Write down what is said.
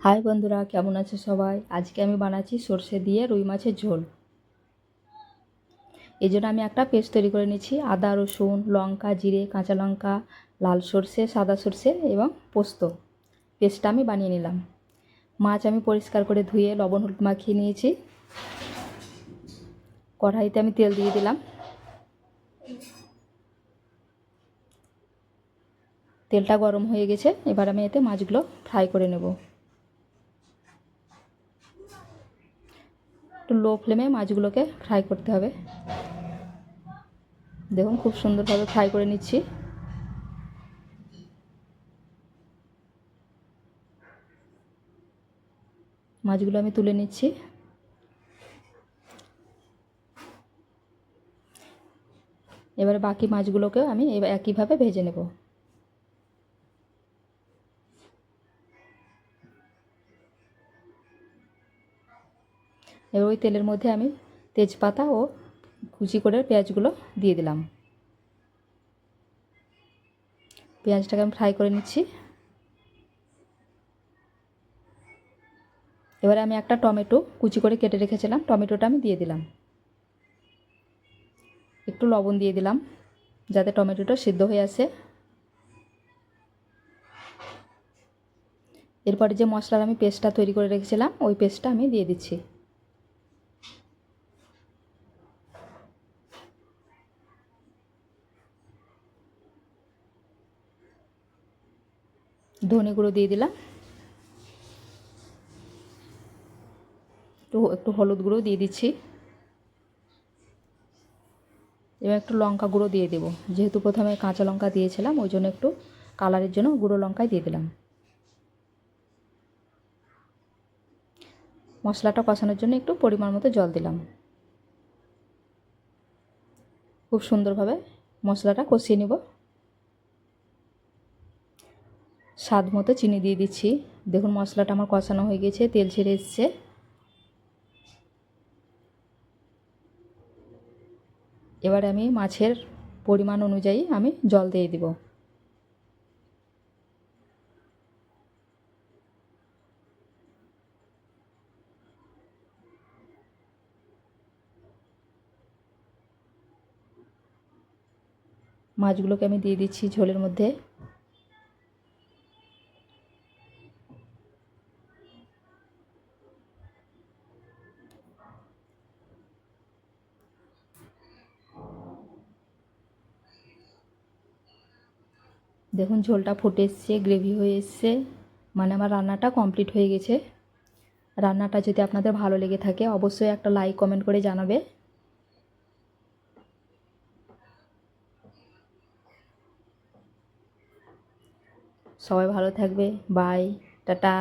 High বন্ধুরা, কেমন আছে সবাই? আজকে আমি বানাচ্ছি সর্ষে দিয়ে রুই মাছের ঝোল। এই জন্য আমি একটা পেস্ট তৈরি করে নিচ্ছি। আদা, রসুন, লঙ্কা, জিরে, কাঁচা লঙ্কা, লাল সর্ষে, সাদা সর্ষে এবং পোস্ত পেস্টটা আমি বানিয়ে নিলাম। মাছ আমি পরিষ্কার করে ধুয়ে লবণ হলুদ মাখিয়ে নিয়েছি। কড়াইতে আমি তেল দিয়ে দিলাম। তেলটা গরম হয়ে গেছে, এবার আমি এতে মাছগুলো ফ্রাই করে নেব। একটু লো ফ্লেমে মাছগুলোকে ফ্রাই করতে হবে। দেখুন, খুব সুন্দরভাবে ফ্রাই করে নিচ্ছি। মাছগুলো আমি তুলে নিচ্ছি। এবারে বাকি মাছগুলোকেও আমি একইভাবে ভেজে নেব। এবার ওই তেলের মধ্যে আমি তেজপাতা ও কুচি করে পেঁয়াজগুলো দিয়ে দিলাম। পেঁয়াজটাকে আমি ফ্রাই করে নিচ্ছি। এবারে আমি একটা টমেটো কুচি করে কেটে রেখেছিলাম, টমেটোটা আমি দিয়ে দিলাম। একটু লবণ দিয়ে দিলাম যাতে টমেটোটা সিদ্ধ হয়ে আসে। এরপরে যে মশলার আমি পেস্টটা তৈরি করে রেখেছিলাম ওই পেস্টটা আমি দিয়ে দিচ্ছি। ধনে গুঁড়ো দিয়ে দিলাম। একটু হলুদ গুঁড়ো দিয়ে দিচ্ছি। এবার একটু লঙ্কা গুঁড়ো দিয়ে দেব, যেহেতু প্রথমে কাঁচা লঙ্কা দিয়েছিলাম ওই জন্য একটু কালারের জন্য গুঁড়ো লঙ্কাই দিয়ে দিলাম। মশলাটা কষানোর জন্য একটু পরিমাণ মতো জল দিলাম। খুব সুন্দরভাবে মশলাটা কষিয়ে নেব। স্বাদ মতো চিনি দিয়ে দিচ্ছি। দেখুন, মশলাটা আমার কষানো হয়ে গেছে, তেল ছেড়ে এসছে। এবার আমি মাছের পরিমাণ অনুযায়ী আমি জল দিয়ে দেব। মাছগুলোকে আমি দিয়ে দিচ্ছি ঝোলের মধ্যে। দেখুন, ঝোলটা ফুটে এসছে, গ্রেভি হয়ে এসছে, মানে আমার রান্নাটা কমপ্লিট হয়ে গেছে। রান্নাটা যদি আপনাদের ভালো লেগে থাকে অবশ্যই একটা লাইক কমেন্ট করে জানাবে। সবাই ভালো থাকবে। Bye, tata.